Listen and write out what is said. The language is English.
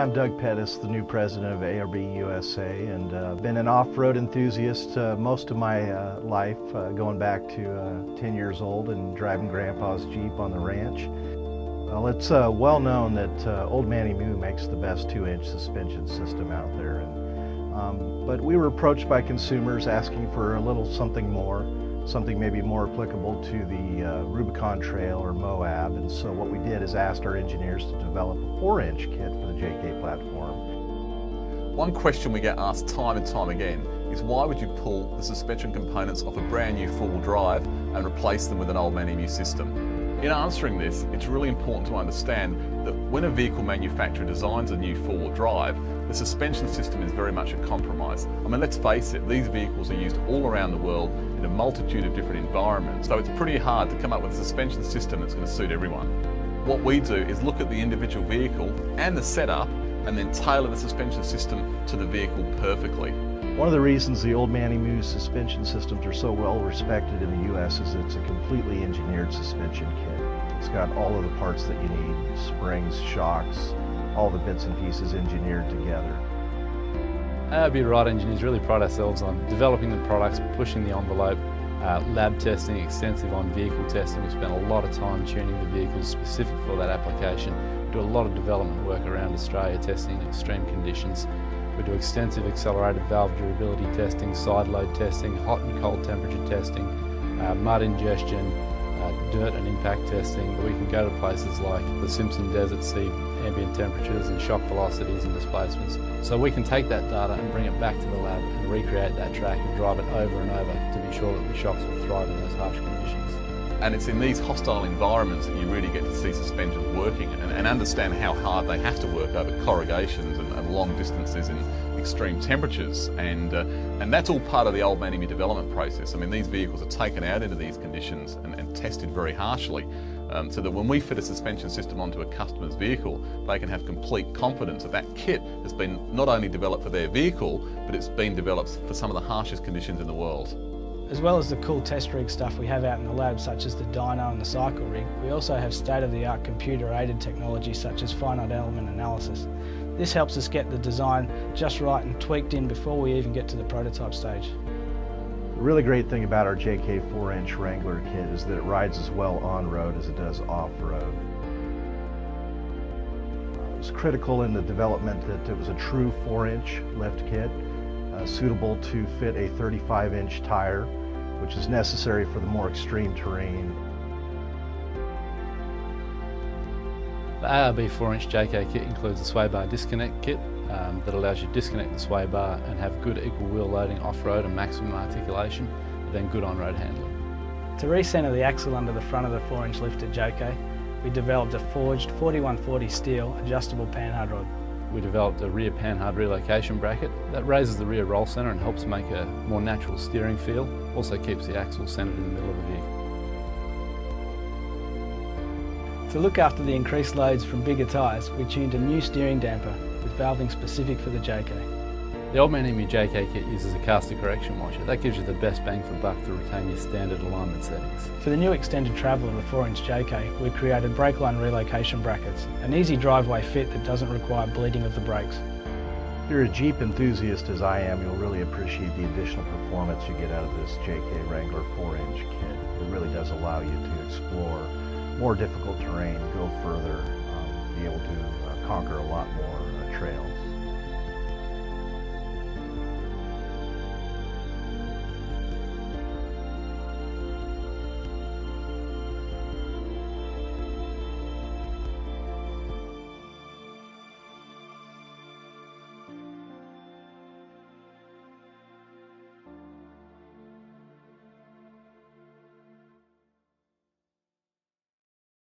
I'm Doug Pettis, the new president of ARB USA, and been an off-road enthusiast most of my life, going back to 10 years old and driving Grandpa's Jeep on the ranch. Well, it's well known that Old Manny Moo makes the best 2-inch suspension system out there. But we were approached by consumers asking for a little something more, something maybe more applicable to the Rubicon Trail or Moab. And so what we did is asked our engineers to develop a 4-inch kit for the JK platform. One question we get asked time and time again is why would you pull the suspension components off a brand new 4-wheel drive and replace them with an Old Manny Moo system? In answering this, it's really important to understand that when a vehicle manufacturer designs a new 4-wheel drive, the suspension system is very much a compromise. I mean, let's face it, these vehicles are used all around the world in a multitude of different environments, so it's pretty hard to come up with a suspension system that's going to suit everyone. What we do is look at the individual vehicle and the setup and then tailor the suspension system to the vehicle perfectly. One of the reasons the Old Manny Moo suspension systems are so well respected in the US is it's a completely engineered suspension kit. It's got all of the parts that you need, springs, shocks, all the bits and pieces engineered together. ARB Ride Engineers really pride ourselves on developing the products, pushing the envelope, lab testing, extensive on vehicle testing. We spend a lot of time tuning the vehicles specific for that application. We do a lot of development work around Australia, testing in extreme conditions. We do extensive accelerated valve durability testing, side load testing, hot and cold temperature testing, mud ingestion, dirt and impact testing. We can go to places like the Simpson Desert, see ambient temperatures and shock velocities and displacements. So we can take that data and bring it back to the lab and recreate that track and drive it over and over to be sure that the shocks will thrive in those harsh conditions. And it's in these hostile environments that you really get to see suspensions working and understand how hard they have to work over corrugations and long distances in extreme temperatures. And that's all part of the Old Manny Moo development process. I mean, these vehicles are taken out into these conditions and tested very harshly so that when we fit a suspension system onto a customer's vehicle, they can have complete confidence that that kit has been not only developed for their vehicle, but it's been developed for some of the harshest conditions in the world. As well as the cool test rig stuff we have out in the lab, such as the dyno and the cycle rig, we also have state-of-the-art computer-aided technology such as finite element analysis. This helps us get the design just right and tweaked in before we even get to the prototype stage. The really great thing about our JK 4-inch Wrangler kit is that it rides as well on-road as it does off-road. It was critical in the development that it was a true 4-inch lift kit, suitable to fit a 35-inch tire, which is necessary for the more extreme terrain. The ARB 4-inch JK kit includes a sway bar disconnect kit that allows you to disconnect the sway bar and have good equal wheel loading off-road and maximum articulation, but then good on-road handling. To recenter the axle under the front of the 4-inch lifted JK, we developed a forged 4140 steel adjustable panhard rod. We developed a rear panhard relocation bracket that raises the rear roll centre and helps make a more natural steering feel, also keeps the axle centred in the middle of the vehicle. To look after the increased loads from bigger tyres, we tuned a new steering damper with valving specific for the JK. The Old Manny Moo JK kit uses a caster correction washer. That gives you the best bang for buck to retain your standard alignment settings. For the new extended travel of the 4-inch JK, we created brake line relocation brackets, an easy driveway fit that doesn't require bleeding of the brakes. If you're a Jeep enthusiast as I am, you'll really appreciate the additional performance you get out of this JK Wrangler 4-inch kit. It really does allow you to explore more difficult terrain, go further, be able to conquer a lot more trails.